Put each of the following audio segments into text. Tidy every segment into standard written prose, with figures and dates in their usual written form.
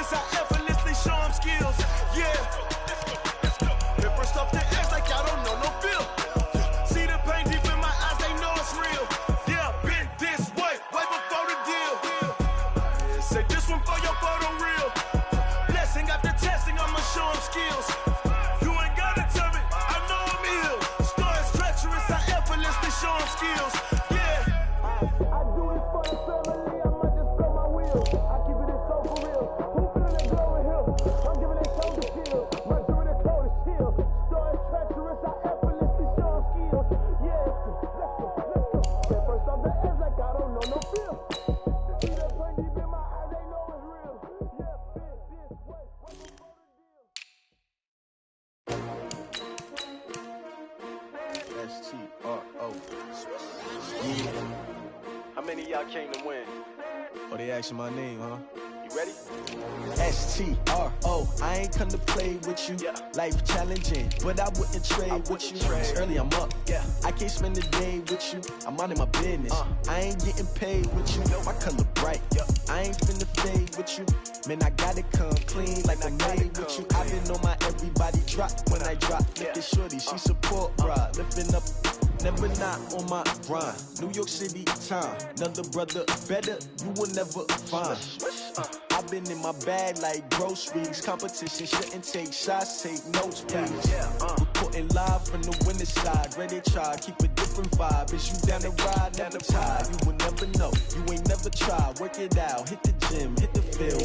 treacherous, I effortlessly show them skills. Yeah. And first off the edge like y'all don't know no feel. See the pain deep in my eyes, they know it's real. Yeah, been this way before the deal. Say this one for your photo reel. Blessing after testing, I'ma show them skills. You ain't gotta tell me, I know I'm ill. Stories treacherous, I effortlessly show them skills. Yeah. I do this for the family, I might just throw my wheel. I keep it in so for real. Who feeling that glowing hill? I'm giving that shoulder shield. My doing that cold shield. Stories treacherous, I effortlessly show them skills. Yeah. Let's go. Say first off the edge like I don't know no feel. See that pain deep in my eyes, they know it's real. Yeah, been this way before the deal. S-T-R-O. Yeah. How many of y'all came to win? Oh, they asking my name, huh? You ready? S-T-R-O. I ain't come to play with you. Yeah. Life challenging, but I wouldn't trade with you. It's early, I'm up. Yeah. I can't spend the day with you. I'm out in my business. I ain't getting paid with you. My color bright. I ain't finna fade with you. Man, I gotta come clean like I'm made with you. I been on my everybody drop when I drop. Look at shorty, she support bra. Lifting up, never not on my grind. New York City time. Another brother better, you will never find. I've been in my bag like groceries. Competition shouldn't take shots, take notes, please. Reporting live from the winter side. Ready to try, keep a different vibe. Is you down the ride, never tired. You will never know, you ain't never tried. Work it out, hit the gym, hit the field.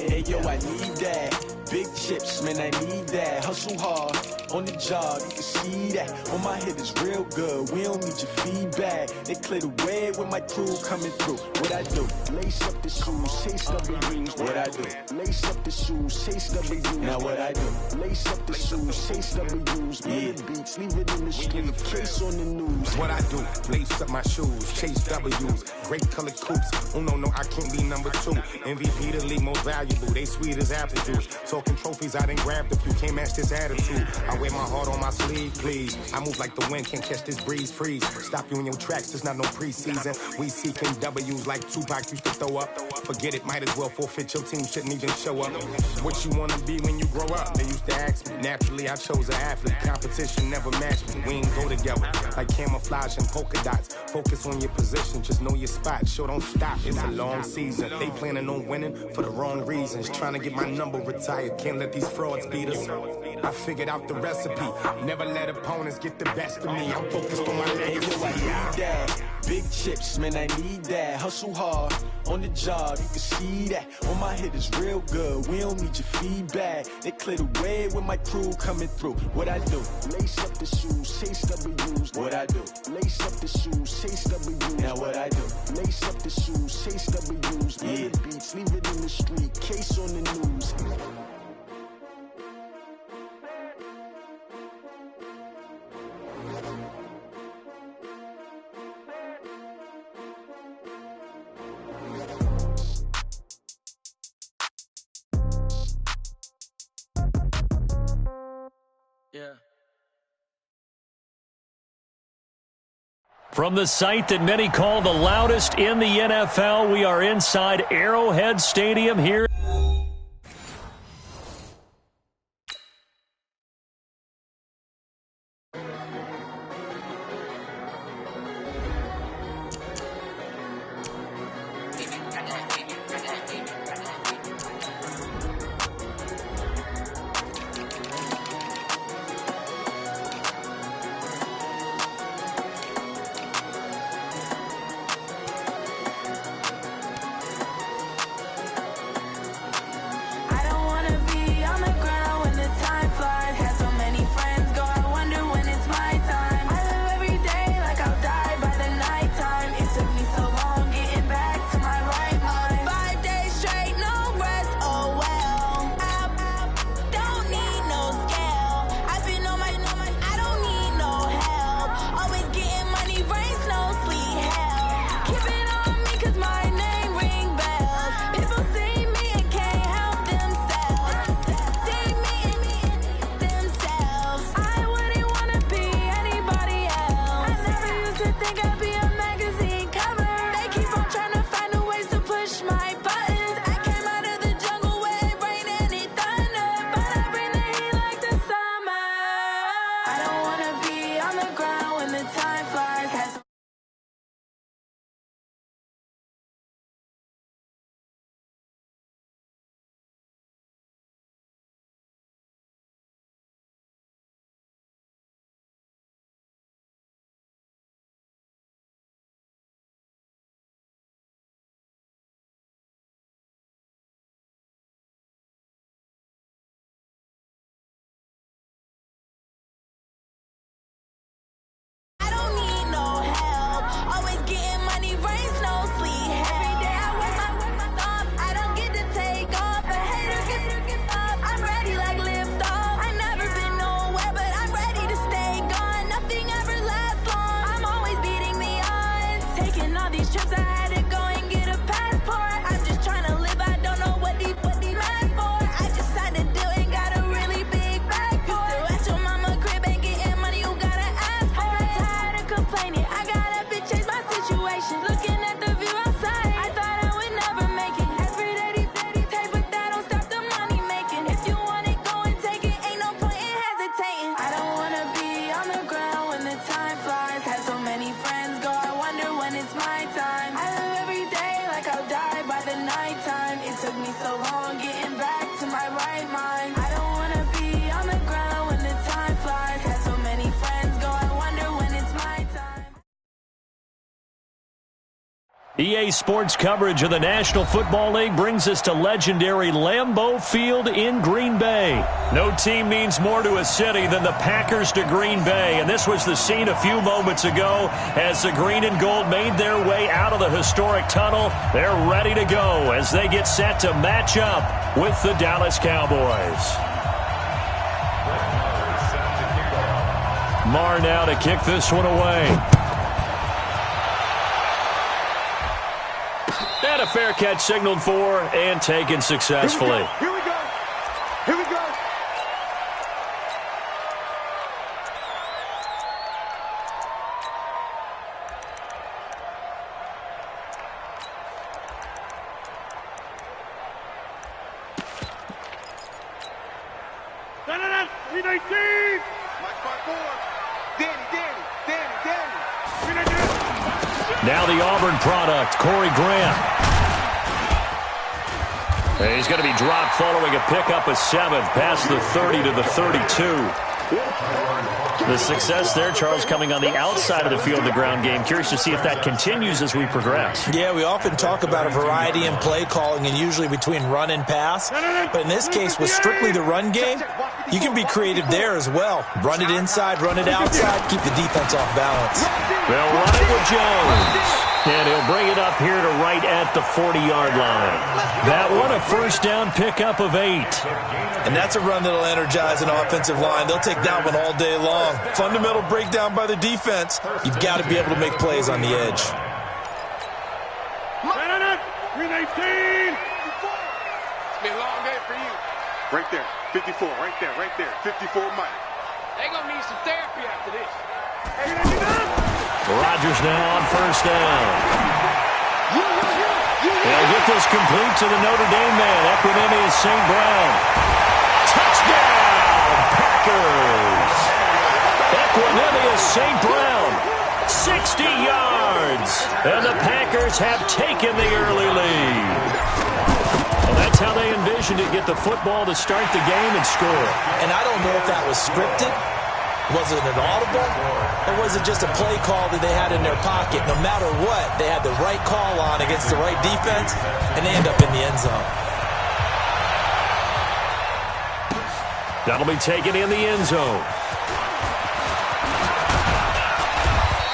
Hey yo, I need that. Big chips, man, I need that. Hustle hard, on the job, you can see that. On my head is real good, we don't need your feedback. They clear the way with my crew coming through. What I do? Lace up the shoes, chase W's. What I do? Lace up the shoes, chase W's. Now what I do? Lace up the shoes, chase W's. Yeah. Beats, leave it in the street, case on the news. What I do? Lace up my shoes, chase W's. Great colored coops. Oh no, I can't be number 2. MVP the league most valuable. They sweet as apple juice. Talking trophies, I done grabbed a few. Can't match this attitude. I wear my heart on my sleeve, please. I move like the wind, can't catch this breeze, freeze. Stop you in your tracks, there's not no preseason. We seeking W's like Tupac used to throw up. Forget it, might as well forfeit. Your team shouldn't even show up. What you wanna be when you grow up? They used to ask me. Naturally, I chose an athlete. Competition never matched me. We ain't go together like camouflage and polka dots. Focus on your position, just know your spot. Sure, don't stop. It's a long season. They planning on winning for the wrong reasons. Trying to get my number retired. Can't let these frauds beat us. I figured out the recipe. Never let opponents get the best of me. I'm focused on my legacy. I need that. Big chips, man, I need that. Hustle hard, on the job, you can see that. On my head is real good, we don't need your feedback. They clear the way with my crew coming through. What I do? Lace up the shoes, chase W's. What I do? Lace up the shoes, chase W's. Now what I do? Lace up the shoes, chase W's. Yeah. Beats, leave it in the street, case on the news. Yeah. From the site that many call the loudest in the NFL, we are inside Arrowhead Stadium here. EA Sports coverage of the National Football League brings us to legendary Lambeau Field in Green Bay. No team means more to a city than the Packers to Green Bay, and this was the scene a few moments ago as the green and gold made their way out of the historic tunnel. They're ready to go as they get set to match up with the Dallas Cowboys. Marr now to kick this one away. And a fair catch signaled for and taken successfully. Here we go. Here we go. Now the Auburn product, Corey Grant. He's going to be dropped following a pickup of 7 past the 30 to the 32. The success there, Charles, coming on the outside of the field of the ground game. Curious to see if that continues as we progress. Yeah, we often talk about a variety in play calling and usually between run and pass. But in this case, with strictly the run game, you can be creative there as well. Run it inside, run it outside, keep the defense off balance. They'll run it with Jones. And he'll bring it up here to right at the 40-yard line. That one, a first down pickup of 8. And that's a run that'll energize an offensive line. They'll take that one all day long. Fundamental breakdown by the defense. You've got to be able to make plays on the edge. 319. It's been a long day for you. Right there. 54. Right there. Right there. 54 Mike. They're going to need some therapy after this. Rodgers now on first down. They'll get this complete to the Notre Dame man. Equinemius St. Brown. Touchdown, Packers. Equinemius St. Brown, 60 yards. And the Packers have taken the early lead. Well, that's how they envisioned it, get the football to start the game and score. And I don't know if that was scripted. Was it an audible, or was it just a play call that they had in their pocket? No matter what, they had the right call on against the right defense, and they end up in the end zone. That'll be taken in the end zone.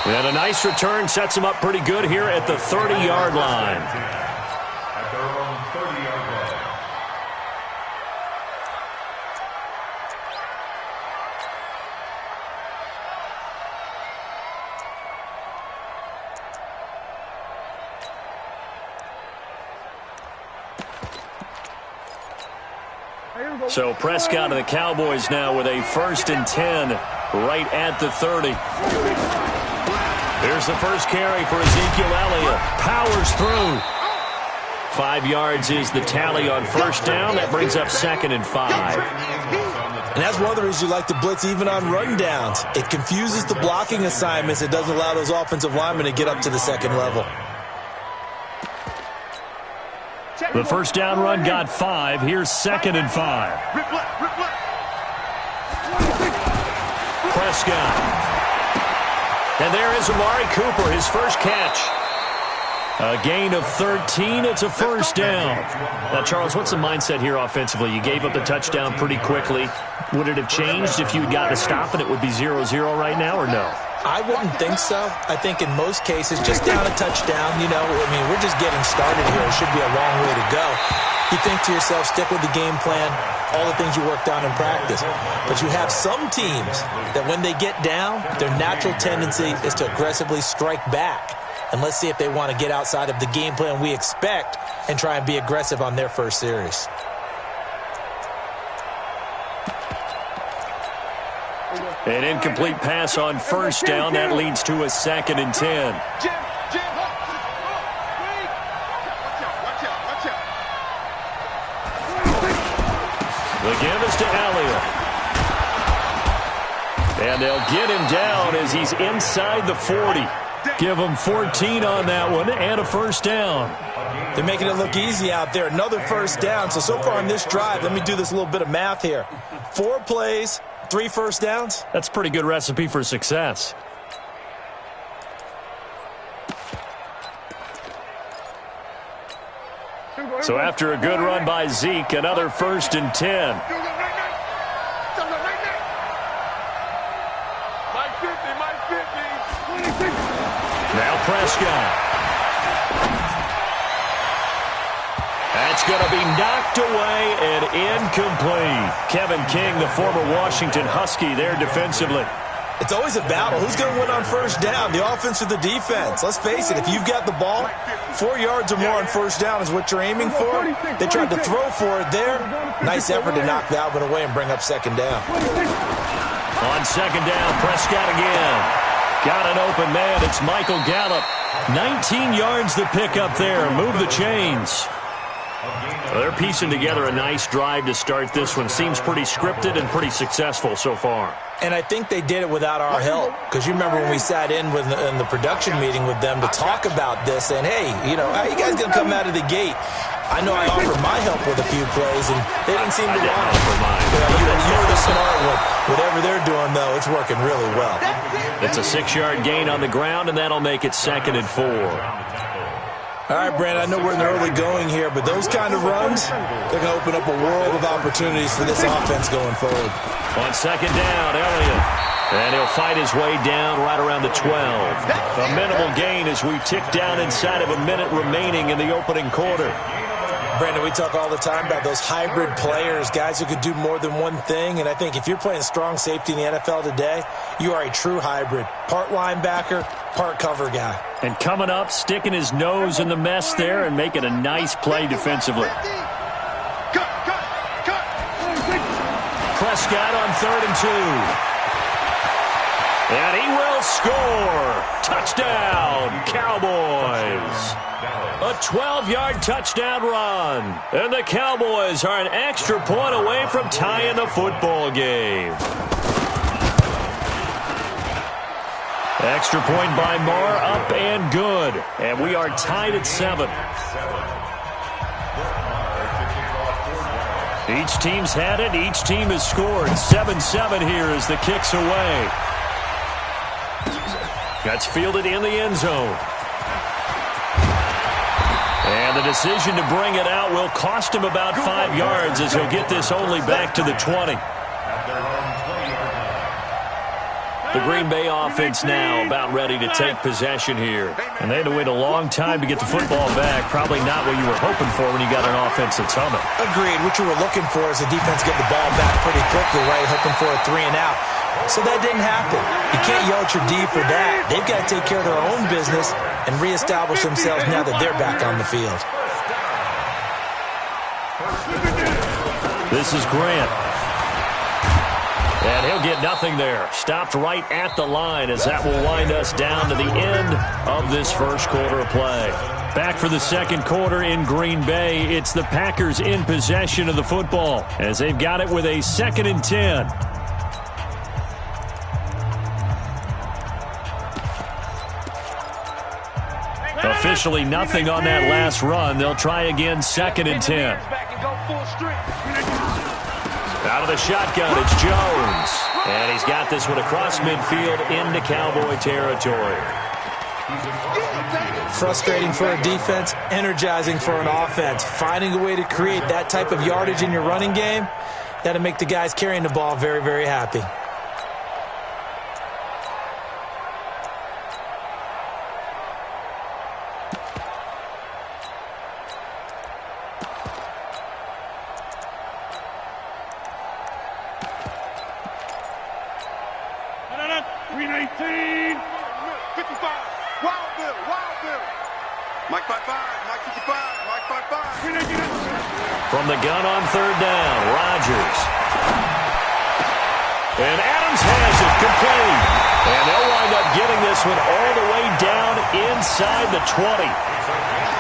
And a nice return sets him up pretty good here at the 30-yard line. At their own 30-yard line. So Prescott and the Cowboys now with a 1st and 10 right at the 30. Here's the first carry for Ezekiel Elliott. Powers through. 5 yards is the tally on first down. That brings up 2nd and 5. And that's one of the reasons you like to blitz even on rundowns. It confuses the blocking assignments. It doesn't allow those offensive linemen to get up to the second level. The first down run got 5. Here's 2nd and 5. Prescott. And there is Amari Cooper, his first catch. A gain of 13. It's a first down. Now, Charles, what's the mindset here offensively? You gave up the touchdown pretty quickly. Would it have changed if you had gotten a stop and it would be 0-0 right now, or no? I wouldn't think so. I think in most cases, just down a touchdown, you know, I mean, we're just getting started here. It should be a long way to go. You think to yourself, stick with the game plan, all the things you worked on in practice. But you have some teams that when they get down, their natural tendency is to aggressively strike back. And let's see if they want to get outside of the game plan we expect and try and be aggressive on their first series. An incomplete pass on first down. That leads to a 2nd and 10. The give is to Elliott. And they'll get him down as he's inside the 40. Give him 14 on that one and a first down. They're making it look easy out there. Another first down. So far on this drive, let me do this little bit of math here. 4 plays, 3 first downs. That's a pretty good recipe for success. So after a good run by Zeke, another 1st and 10. Now Prescott. That's going to be knocked away and incomplete. Kevin King, the former Washington Husky, there defensively. It's always a battle. Who's going to win on 1st down, the offense or the defense? Let's face it, if you've got the ball, 4 yards or more on 1st down is what you're aiming for. They tried to throw for it there. Nice effort to knock Valvin away and bring up 2nd down. On 2nd down, Prescott again. Got an open man. It's Michael Gallup. 19 yards the pick up there. Move the chains. Well, they're piecing together a nice drive to start this one. Seems pretty scripted and pretty successful so far. And I think they did it without our help. Because you remember when we sat in the production meeting with them to talk about this, and hey, you know, how you guys going to come out of the gate? I know I offered my help with a few plays, and they didn't seem to want it. You're the smart one. Whatever they're doing, though, it's working really well. It's a 6-yard gain on the ground, and that'll make it 2nd and 4. All right, Brandon, I know we're in the early going here, but those kind of runs, they're going to open up a world of opportunities for this offense going forward. On 2nd down, Elliott. And he'll fight his way down right around the 12. A minimal gain as we tick down inside of a minute remaining in the opening quarter. Brandon, we talk all the time about those hybrid players, guys who could do more than one thing. And I think if you're playing strong safety in the NFL today, you are a true hybrid. Part linebacker, part cover guy. And coming up, sticking his nose in the mess there and making a nice play defensively. Prescott on 3rd and 2. And he will score. Touchdown, Cowboys. A 12-yard touchdown run. And the Cowboys are an extra point away from tying the football game. Extra point by Marr, up and good. And we are tied at 7. Each team's had it. Each team has scored. 7-7 here as the kick's away. That's fielded in the end zone. And the decision to bring it out will cost him about 5 yards as he'll get this only back to the 20. The Green Bay offense now about ready to take possession here. And they had to wait a long time to get the football back. Probably not what you were hoping for when you got an offense that's humming. Agreed. What you were looking for is the defense get the ball back pretty quickly, right? Hoping for a 3 and out. So that didn't happen. You can't yell at your D for that. They've got to take care of their own business and reestablish themselves now that they're back on the field. This is Grant. And he'll get nothing there. Stopped right at the line as that will wind us down to the end of this first quarter of play. Back for the second quarter in Green Bay. It's the Packers in possession of the football as they've got it with a 2nd and 10. Officially nothing on that last run. They'll try again, 2nd and 10. Out of the shotgun, it's Jones. And he's got this one across midfield into Cowboy territory. Frustrating for a defense, energizing for an offense. Finding a way to create that type of yardage in your running game, that'll make the guys carrying the ball very, very happy. From the gun on 3rd down, Rodgers. And Adams has it complete. And they'll wind up getting this one all the way down inside the 20.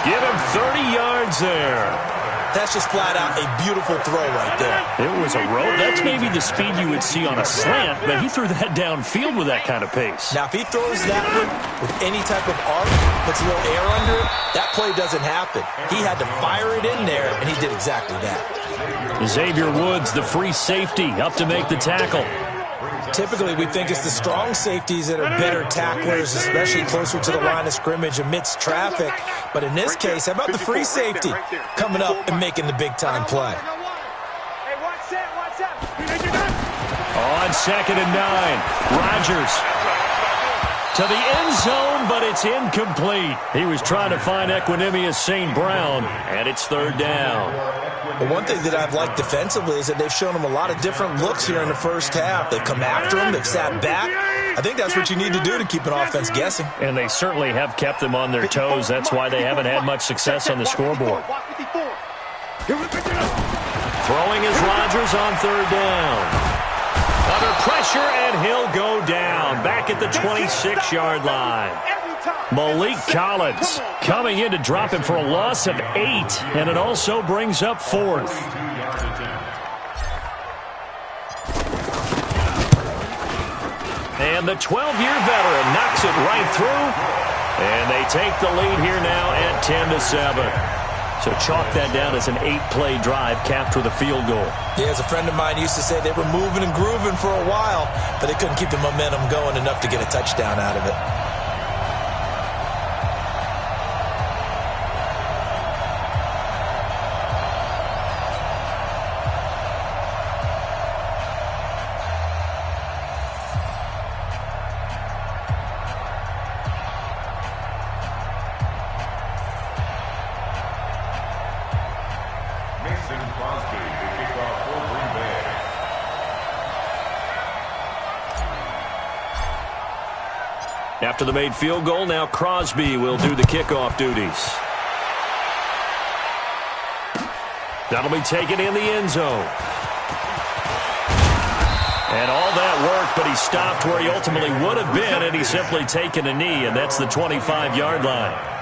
Give him 30 yards there. That's just flat out a beautiful throw right there. It was a road. That's maybe the speed you would see on a slant, but he threw that downfield with that kind of pace. Now, if he throws that one with any type of arc, puts a little air under it, that play doesn't happen. He had to fire it in there, and he did exactly that. Xavier Woods, the free safety, up to make the tackle. typically we think it's the strong safeties that are better tacklers, especially closer to the line of scrimmage amidst traffic. But in this case, how about the free safety coming up and making the big-time play? On 2nd and 9, Rodgers to the end zone, but it's incomplete. He was trying to find Equanimous St. Brown, and it's 3rd down. Well, one thing that I've liked defensively is that they've shown him a lot of different looks here in the first half. They've come after him. They've sat back. I think that's what you need to do to keep an offense guessing. And they certainly have kept them on their toes. That's why they haven't had much success on the scoreboard. Throwing is Rodgers on 3rd down. Under pressure, and he'll go down. Back at the 26-yard line. Malik Collins coming in to drop him for a loss of 8, and it also brings up 4th. And the 12-year veteran knocks it right through, and they take the lead here now at 10-7. So chalk that down as an 8-play drive capped with a field goal. Yeah, as a friend of mine used to say, they were moving and grooving for a while, but they couldn't keep the momentum going enough to get a touchdown out of it. After the made field goal, now Crosby will do the kickoff duties. That'll be taken in the end zone. And all that work, but he stopped where he ultimately would have been, and he's simply taken a knee, and that's the 25-yard line.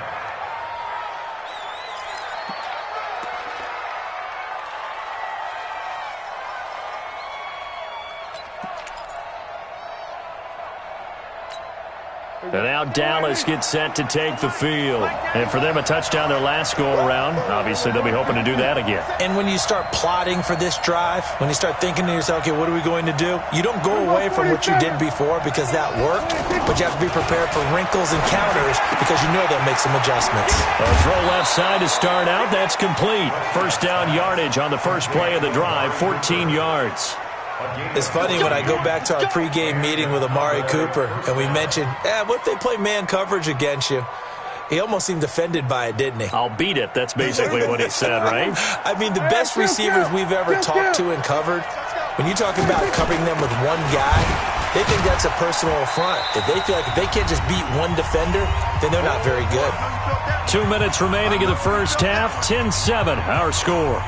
And now Dallas gets set to take the field. And for them, a touchdown their last go-around. Obviously, they'll be hoping to do that again. And when you start plotting for this drive, when you start thinking to yourself, okay, what are we going to do? You don't go away from what you did before because that worked, but you have to be prepared for wrinkles and counters because you know they'll make some adjustments. A throw left side to start out. That's complete. First down yardage on the first play of the drive, 14 yards. It's funny when I go back to our pregame meeting with Amari Cooper and we mentioned, what if they play man coverage against you? He almost seemed offended by it, didn't he? I'll beat it. That's basically what he said, right? I mean, the best receivers we've ever talked to and covered, when you talk about covering them with one guy, they think that's a personal affront. If they feel like if they can't just beat one defender, then they're not very good. 2 minutes remaining in the first half, 10-7, our score.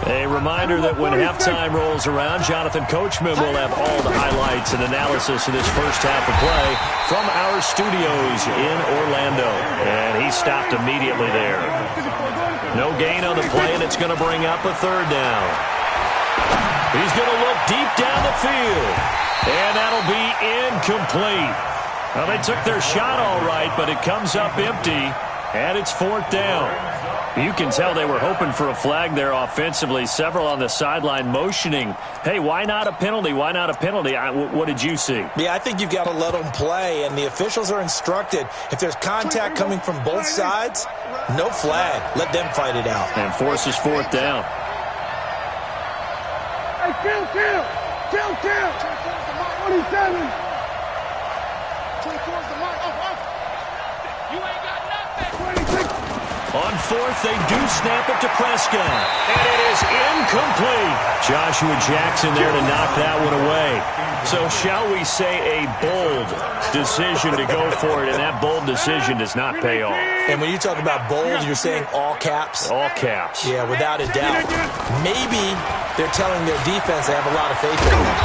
A reminder that when halftime rolls around, Jonathan Coachman will have all the highlights and analysis of this first half of play from our studios in Orlando. And he stopped immediately there. No gain on the play, and it's going to bring up a 3rd down. He's going to look deep down the field, and that'll be incomplete. Well, they took their shot all right, but it comes up empty, and it's 4th down. You can tell they were hoping for a flag there offensively. Several on the sideline motioning, hey, why not a penalty? Why not a penalty? What did you see? Yeah, I think you've got to let them play, and the officials are instructed. If there's contact coming from both sides, no flag. Let them fight it out. And forces 4th down. Hey, kill. 27. 24's the mark. You ain't got nothing. 26. On 4th, they do snap it to Prescott. And it is incomplete. Joshua Jackson there to knock that one away. So shall we say a bold decision to go for it, and that bold decision does not pay off. And when you talk about bold, you're saying all caps? All caps. Yeah, without a doubt. Maybe they're telling their defense they have a lot of faith in them.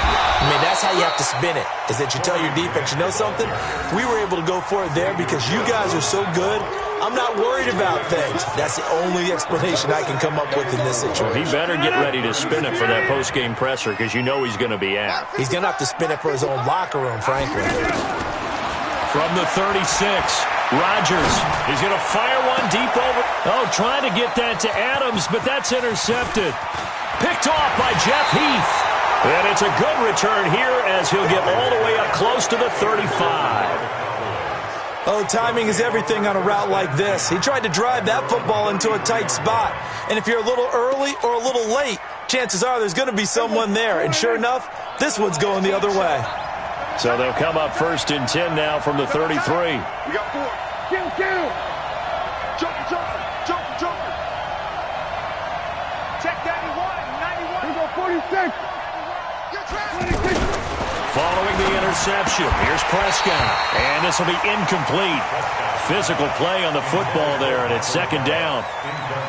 I mean, that's how you have to spin it, is that you tell your defense, you know something? We were able to go for it there because you guys are so good I'm not worried about things. That's the only explanation I can come up with in this situation. He better get ready to spin it for that post-game presser because you know he's going to be out. He's going to have to spin it for his own locker room, frankly. From the 36, Rodgers is going to fire one deep over. Oh, trying to get that to Adams, but that's intercepted. Picked off by Jeff Heath. And it's a good return here as he'll get all the way up close to the 35. Oh, timing is everything on a route like this. He tried to drive that football into a tight spot. And if you're a little early or a little late, chances are there's going to be someone there. And sure enough, this one's going the other way. So they'll come up 1st and 10 now from the 33. We got 4. Kill. Jump. Check 91. We go 46. Following the interception, here's Prescott. And this will be incomplete. Physical play on the football there, and it's 2nd down.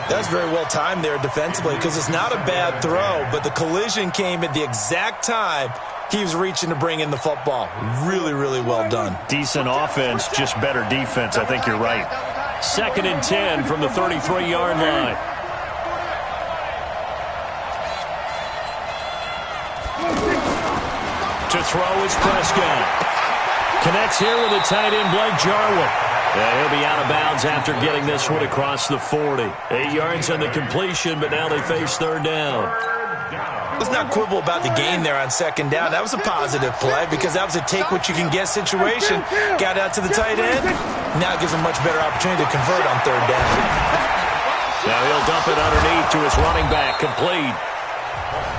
That's very well timed there defensively because it's not a bad throw, but the collision came at the exact time he was reaching to bring in the football. Really, really well done. Decent offense, just better defense. I think you're right. 2nd and 10 from the 33-yard line. To throw is Prescott. Connects here with a tight end, Blake Jarwin. And he'll be out of bounds after getting this one across the 40. 8 yards on the completion, but now they face 3rd down. Let's not quibble about the gain there on 2nd down. That was a positive play because that was a take-what-you-can-get situation. Got out to the tight end. Now it gives him a much better opportunity to convert on 3rd down. Now he'll dump it underneath to his running back, complete.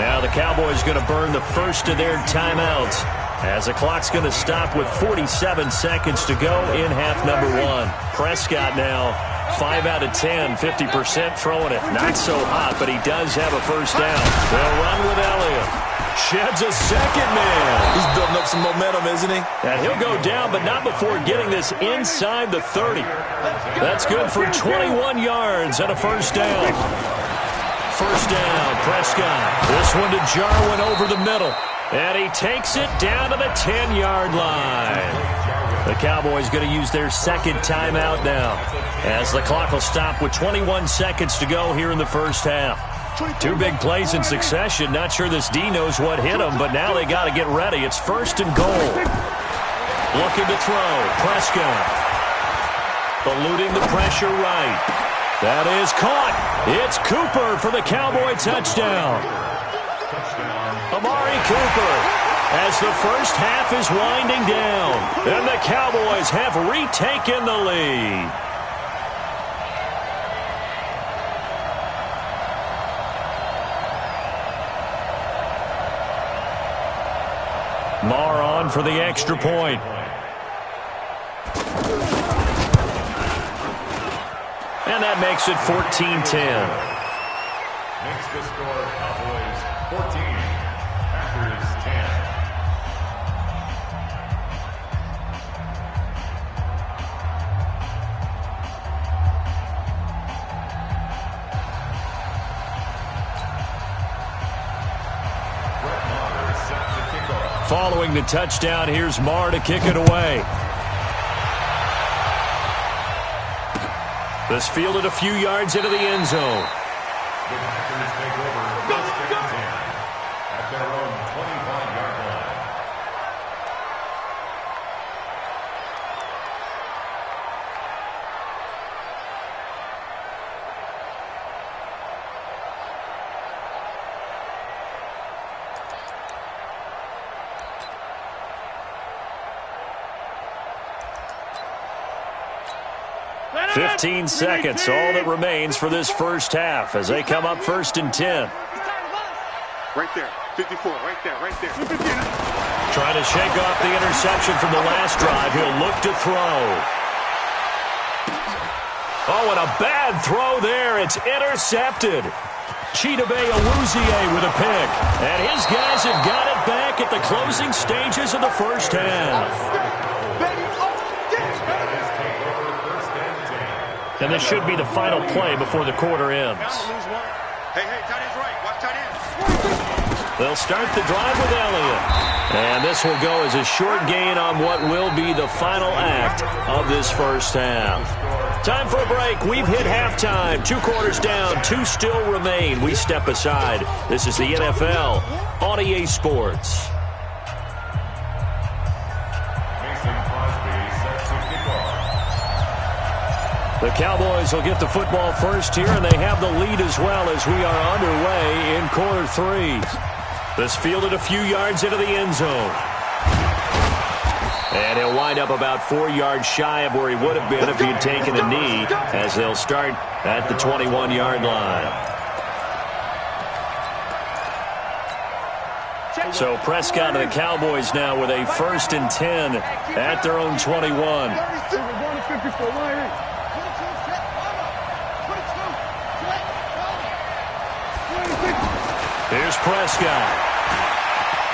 Now the Cowboys going to burn the first of their timeouts as the clock's going to stop with 47 seconds to go in half number 1. Prescott now 5 out of 10, 50% throwing it. Not so hot, but he does have a first down. They'll run with Elliott. Sheds a second man. He's building up some momentum, isn't he? And he'll go down, but not before getting this inside the 30. That's good for 21 yards and a first down. First down, Prescott. This one to Jarwin over the middle. And he takes it down to the 10-yard line. The Cowboys going to use their 2nd timeout now as the clock will stop with 21 seconds to go here in the first half. 2 big plays in succession. Not sure this D knows what hit him, but now they got to get ready. It's 1st and goal. Looking to throw. Prescott. Eluding the pressure right. That is caught. It's Cooper for the Cowboy touchdown. Amari Cooper as the first half is winding down. And the Cowboys have retaken the lead. Marr on for the extra point. And that makes it 14-10. Makes the score Cowboys 14, Packers 10. Following the touchdown, here's Marr to kick it away. This fielded a few yards into the end zone. The Packers take over first and 10 at their own 25-yard line. $15 seconds, all that remains for this first half as they come up 1st and 10. Right there, 54, right there. Trying to shake off the interception from the last drive. He'll look to throw. Oh, and a bad throw there. It's intercepted. Jones-Bai with a pick. And his guys have got it back at the closing stages of the first half. And this should be the final play before the quarter ends. Hey, tight end's right. Watch tight end. They'll start the drive with Elliott. And this will go as a short gain on what will be the final act of this first half. Time for a break. We've hit halftime. 2 quarters down. 2 still remain. We step aside. This is the NFL on EA Sports. The Cowboys will get the football first here, and they have the lead as well as we are underway in quarter 3. This fielded a few yards into the end zone. And he'll wind up about 4 yards shy of where he would have been if he had taken a knee, as they'll start at the 21-yard line. So Prescott and the Cowboys now with a 1st and 10 at their own 21. Here's Prescott.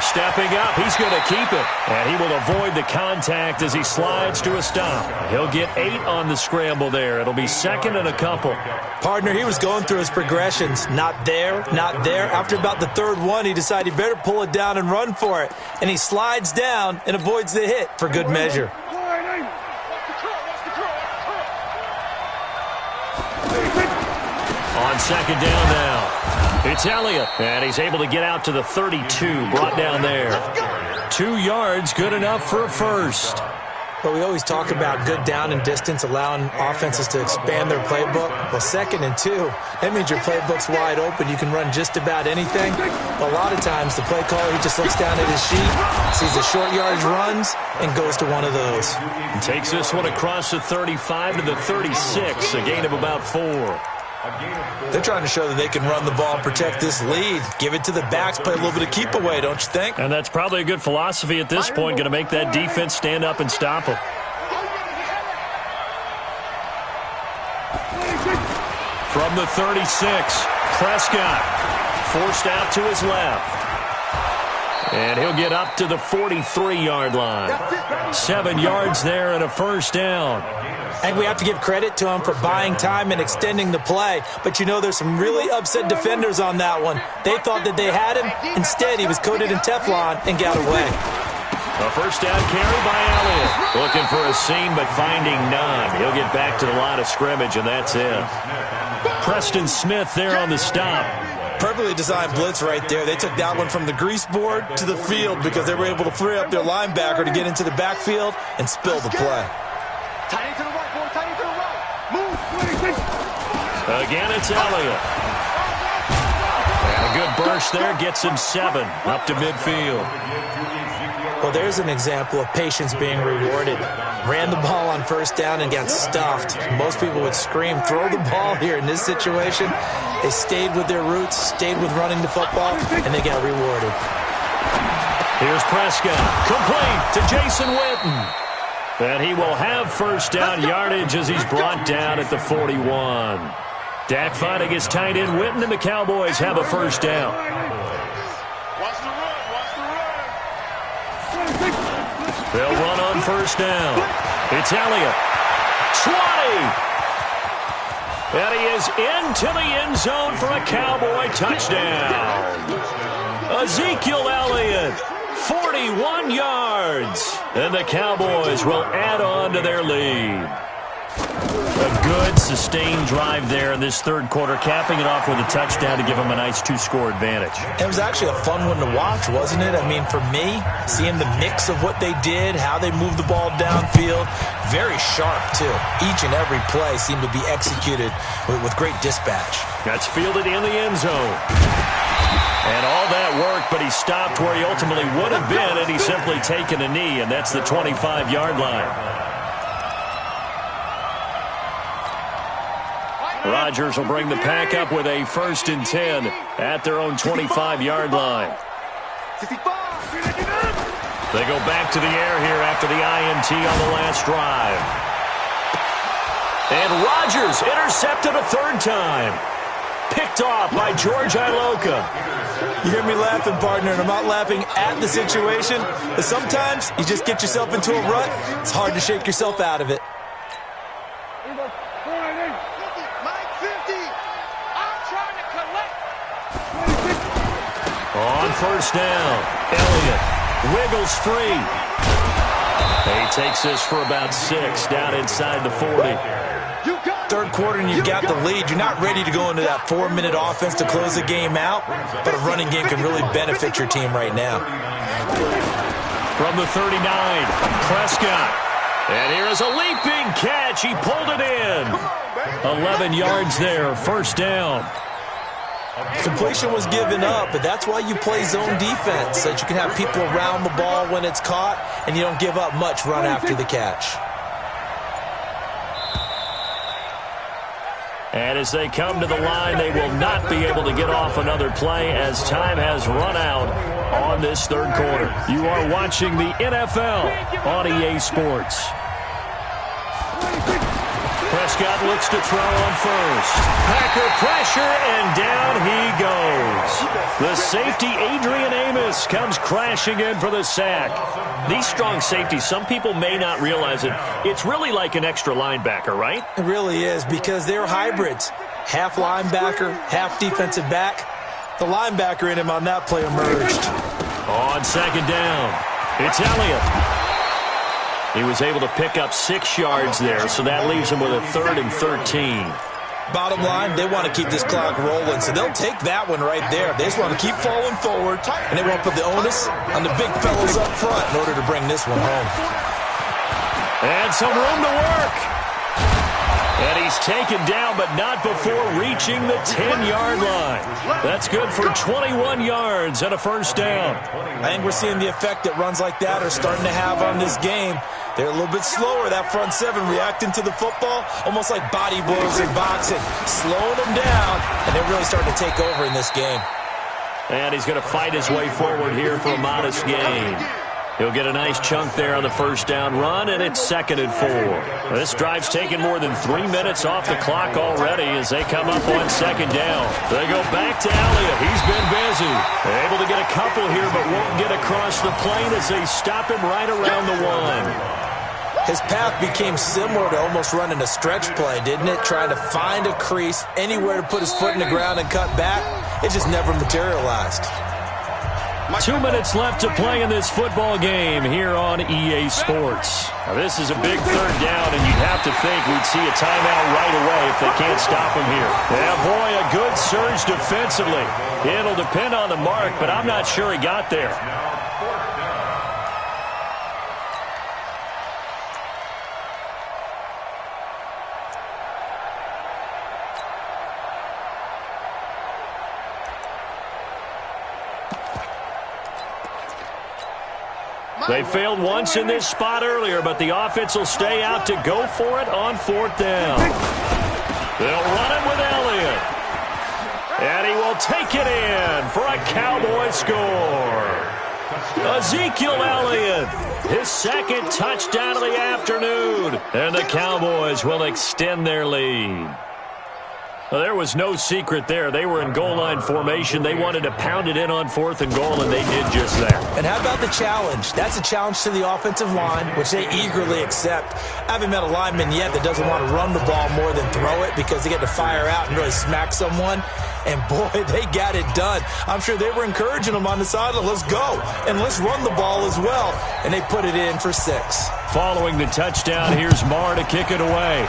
Stepping up, he's going to keep it. And he will avoid the contact as he slides to a stop. He'll get 8 on the scramble there. It'll be 2nd and a couple. Partner, he was going through his progressions. Not there, not there. After about the 3rd one, he decided he better pull it down and run for it. And he slides down and avoids the hit for good measure. On 2nd down now. It's Elliott, and he's able to get out to the 32, brought down there. 2 yards, good enough for a first. But we always talk about good down and distance, allowing offenses to expand their playbook. Well, 2nd and 2, that means your playbook's wide open. You can run just about anything. A lot of times, the play caller, he just looks down at his sheet, sees the short yardage runs, and goes to one of those. And takes this one across the 35 to the 36, a gain of about 4. They're trying to show that they can run the ball and protect this lead. Give it to the backs, play a little bit of keep away, don't you think? And that's probably a good philosophy at this point, going to make that defense stand up and stop them. From the 36, Prescott forced out to his left. And he'll get up to the 43-yard line. 7 yards there and a first down. And we have to give credit to him for buying time and extending the play. But, you know, there's some really upset defenders on that one. They thought that they had him. Instead, he was coated in Teflon and got away. A first down carry by Elliott. Looking for a seam, but finding none. He'll get back to the line of scrimmage, and that's it. Preston Smith there on the stop. Perfectly designed blitz right there. They took that one from the grease board to the field because they were able to free up their linebacker to get into the backfield and spill the play. Again, it's Elliott. And a good burst there gets him 7 up to midfield. Well, there's an example of patience being rewarded. Ran the ball on first down and got stuffed. Most people would scream, throw the ball here. In this situation, they stayed with their roots, stayed with running the football, and they got rewarded. Here's Prescott, complete to Jason Witten. And he will have first down yardage as he's brought down at the 41. Dak finding his tight end Witten, and the Cowboys have a first down. They'll run on first down. It's Elliott. 20. And he is into the end zone for a Cowboy touchdown. Ezekiel Elliott, 41 yards. And the Cowboys will add on to their lead. A good, sustained drive there in this 3rd quarter, capping it off with a touchdown to give them a nice 2-score advantage. It was actually a fun one to watch, wasn't it? I mean, for me, seeing the mix of what they did, how they moved the ball downfield, very sharp, too. Each and every play seemed to be executed with great dispatch. That's fielded in the end zone. And all that work, but he stopped where he ultimately would have been, and he's simply taken a knee, and that's the 25-yard line. Rodgers will bring the pack up with a 1st and 10 at their own 25-yard line. They go back to the air here after the INT on the last drive. And Rodgers intercepted a 3rd time. Picked off by George Iloka. You hear me laughing, partner, and I'm not laughing at the situation, but sometimes you just get yourself into a rut. It's hard to shake yourself out of it. On first down. Elliott wiggles free. He takes this for about 6 down inside the 40. Third quarter and you've got the lead. You're not ready to go into that 4-minute offense to close the game out, but a running game can really benefit your team right now. From the 39, Prescott. And here is a leaping catch. He pulled it in. 11 yards there, first down. Completion was given up, but that's why you play zone defense, so that you can have people around the ball when it's caught, and you don't give up much run after the catch. And as they come to the line, they will not be able to get off another play as time has run out on this third quarter. You are watching the NFL on EA Sports. Prescott looks to throw on first. Packer pressure, and down he goes. The safety, Adrian Amos, comes crashing in for the sack. These strong safeties, some people may not realize it. It's really like an extra linebacker, right? It really is, because they're hybrids. Half linebacker, half defensive back. The linebacker in him on that play emerged. On second down, it's Elliott. He was able to pick up 6 yards there, so that leaves him with a 3rd and 13. Bottom line, they want to keep this clock rolling, so they'll take that one right there. They just want to keep falling forward, and they won't put the onus on the big fellas up front in order to bring this one home. And some room to work. And he's taken down, but not before reaching the 10-yard line. That's good for 21 yards and a first down. I think we're seeing the effect that runs like that are starting to have on this game. They're a little bit slower, that front seven, reacting to the football, almost like body blows in boxing, slowing them down, and they're really starting to take over in this game. And he's going to fight his way forward here for a modest gain. He'll get a nice chunk there on the first down run, and it's 2nd and 4. This drive's taken more than 3 minutes off the clock already as they come up on second down. They go back to Elliott. He's been busy. They're able to get a couple here, but won't get across the plane as they stop him right around the 1. His path became similar to almost running a stretch play, didn't it? Trying to find a crease, anywhere to put his foot in the ground and cut back. It just never materialized. 2 minutes left to play in this football game here on EA Sports. Now, this is a big third down, and you'd have to think we'd see a timeout right away if they can't stop him here. Yeah, boy, a good surge defensively. It'll depend on the mark, but I'm not sure he got there. They failed once in this spot earlier, but the offense will stay out to go for it on 4th down. They'll run it with Elliott. And he will take it in for a Cowboy score. Ezekiel Elliott, his 2nd touchdown of the afternoon. And the Cowboys will extend their lead. Well, there was no secret there. They were in goal line formation. They wanted to pound it in on 4th and goal, and they did just that. And how about the challenge? That's a challenge to the offensive line, which they eagerly accept. I haven't met a lineman yet that doesn't want to run the ball more than throw it because they get to fire out and really smack someone. And, boy, they got it done. I'm sure they were encouraging them on the sideline. Let's go, and let's run the ball as well. And they put it in for 6. Following the touchdown, here's Marr to kick it away.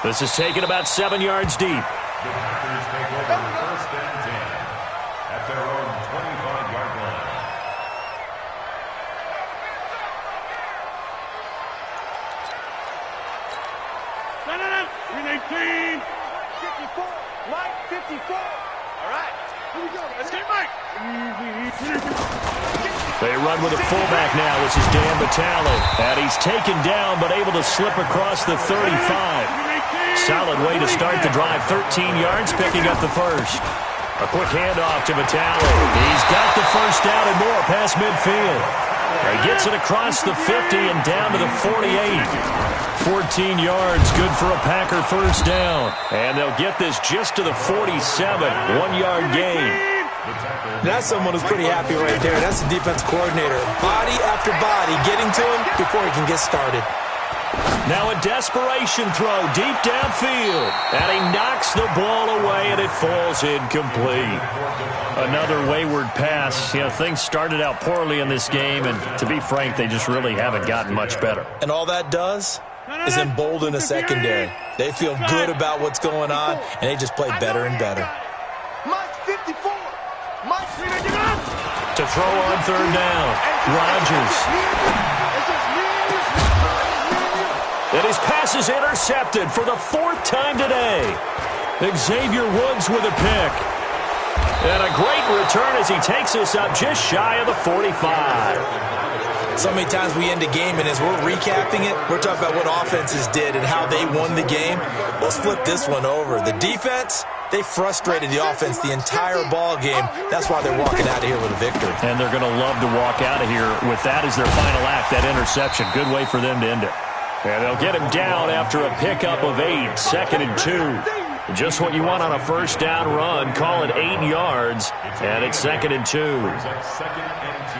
This is taken about 7 yards deep. The Packers take over 1st and 10 at their own 25-yard line. No. 18. 54. Mike, 54. All right. Here we go. Let's get Mike. They run with a fullback now. This is Dan Vitale. And he's taken down but able to slip across the 35. Solid way to start the drive. 13 yards, picking up the first. A quick handoff to Vitale. He's got the first down and more past midfield. He gets it across the 50 and down to the 48. 14 yards, good for a Packer first down. And they'll get this just to the 47. 1-yard gain. That's someone who's pretty happy right there. That's the defense coordinator. Body after body, getting to him before he can get started. Now a desperation throw deep downfield. And he knocks the ball away, and it falls incomplete. Another wayward pass. You know, things started out poorly in this game, and to be frank, they just really haven't gotten much better. And all that does is embolden the secondary. They feel good about what's going on, and they just play better and better. To throw on third down, Rodgers. And his pass is intercepted for the 4th time today. Xavier Woods with a pick. And a great return as he takes us up just shy of the 45. So many times we end a game, and as we're recapping it, we're talking about what offenses did and how they won the game. Let's flip this one over. The defense, they frustrated the offense the entire ball game. That's why they're walking out of here with a victory. And they're going to love to walk out of here with that as their final act, that interception. Good way for them to end it. And they'll get him down after a pickup of 8, 2nd and 2. Just what you want on a first down run. Call it 8 yards, and it's 2nd and 2. 2nd and 2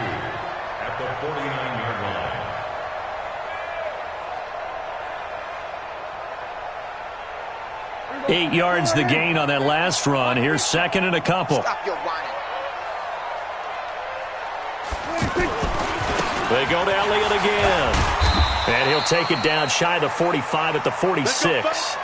at the 49-yard line. 8 yards the gain on that last run. Here's 2nd and a couple. They go to Elliott again. And he'll take it down shy of the 45 at the 46.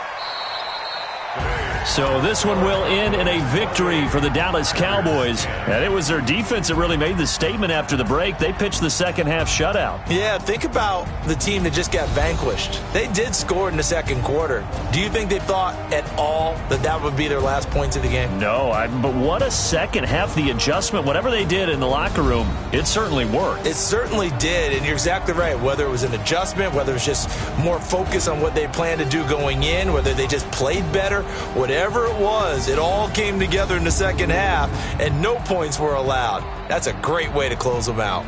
So this one will end in a victory for the Dallas Cowboys. And it was their defense that really made the statement after the break. They pitched the second half shutout. Yeah, think about the team that just got vanquished. They did score in the second quarter. Do you think they thought at all that that would be their last points of the game? No, but what a second half. The adjustment, whatever they did in the locker room, it certainly worked. It certainly did, and you're exactly right. Whether it was an adjustment, whether it was just more focus on what they planned to do going in, whether they just played better, whatever it was, it all came together in the second half, and no points were allowed. That's a great way to close them out.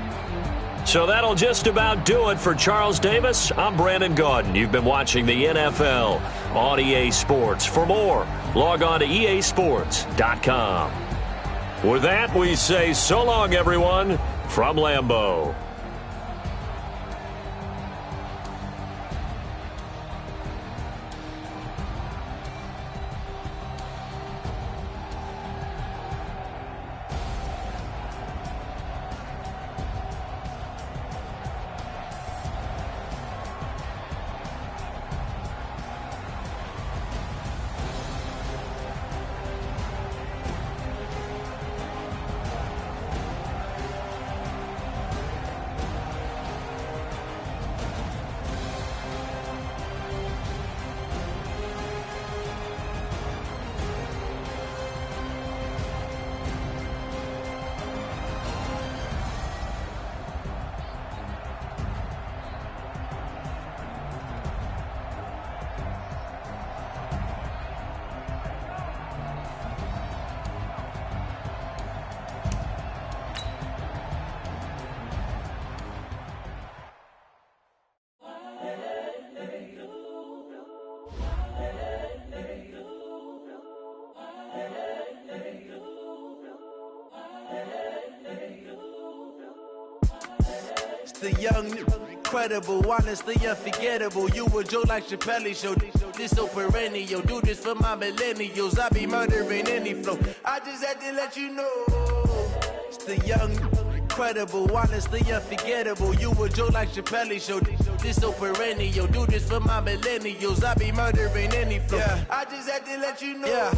So that'll just about do it for Charles Davis. I'm Brandon Gaudin. You've been watching the NFL on EA Sports. For more, log on to easports.com. With that, we say so long, everyone, from Lambeau. The young, incredible, honestly unforgettable. You a joke like Chappelle show. This so perennial. Do this for my millennials. I be murdering any flow. I just had to let you know. It's the young, incredible, honestly unforgettable. You a joke like Chappelle show. This so perennial. Do this for my millennials. I be murdering any flow. Yeah. I just had to let you know. Yeah.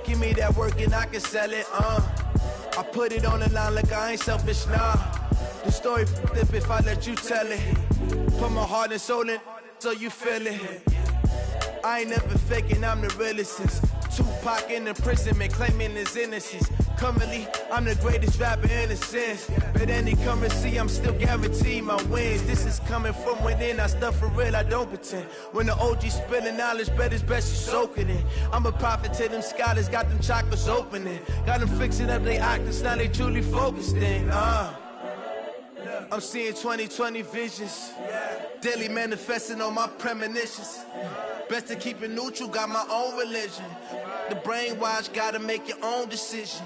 Give me that work and I can sell it. I put it on the line like I ain't selfish, nah. The story flip if I let you tell it. Put my heart and soul in so you feel it. I ain't never faking, I'm the realest since Tupac in imprisonment, claiming his innocence. Currently, I'm the greatest rapper in a sense. But any currency, I'm still guaranteed my wins. This is coming from within, I stuff for real, I don't pretend. When the OG spilling knowledge, bet it's best you soak it in. I'm a prophet to them scholars, got them chakras opening. Got them fixing up they octaves, now they truly focused in. I'm seeing 2020 visions, daily manifesting on my premonitions. Best to keep it neutral, got my own religion. The brainwash, gotta make your own decision.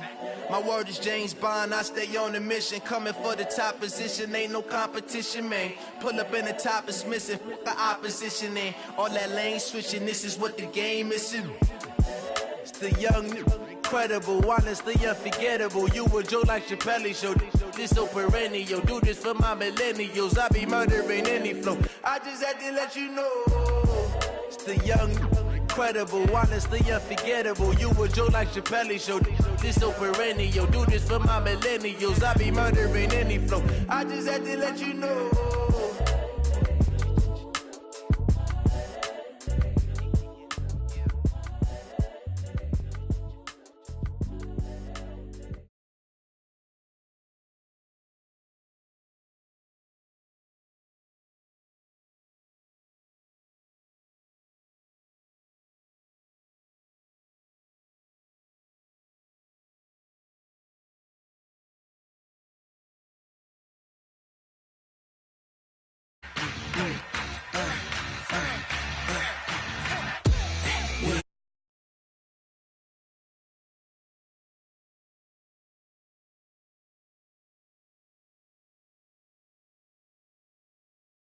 My word is Jones-Bai, I stay on a mission. Coming for the top position, ain't no competition, man. Pull up in the top, it's missing, the opposition in. All that lane switching, this is what the game is. It's the young, incredible, honestly unforgettable. You a Joe like Chappelle show. This so perennial, do this for my millennials. I be murdering any flow. I just had to let you know. It's the young, incredible, honestly unforgettable. You a Joe like Chappelle show. This so perennial, do this for my millennials. I be murdering any flow. I just had to let you know.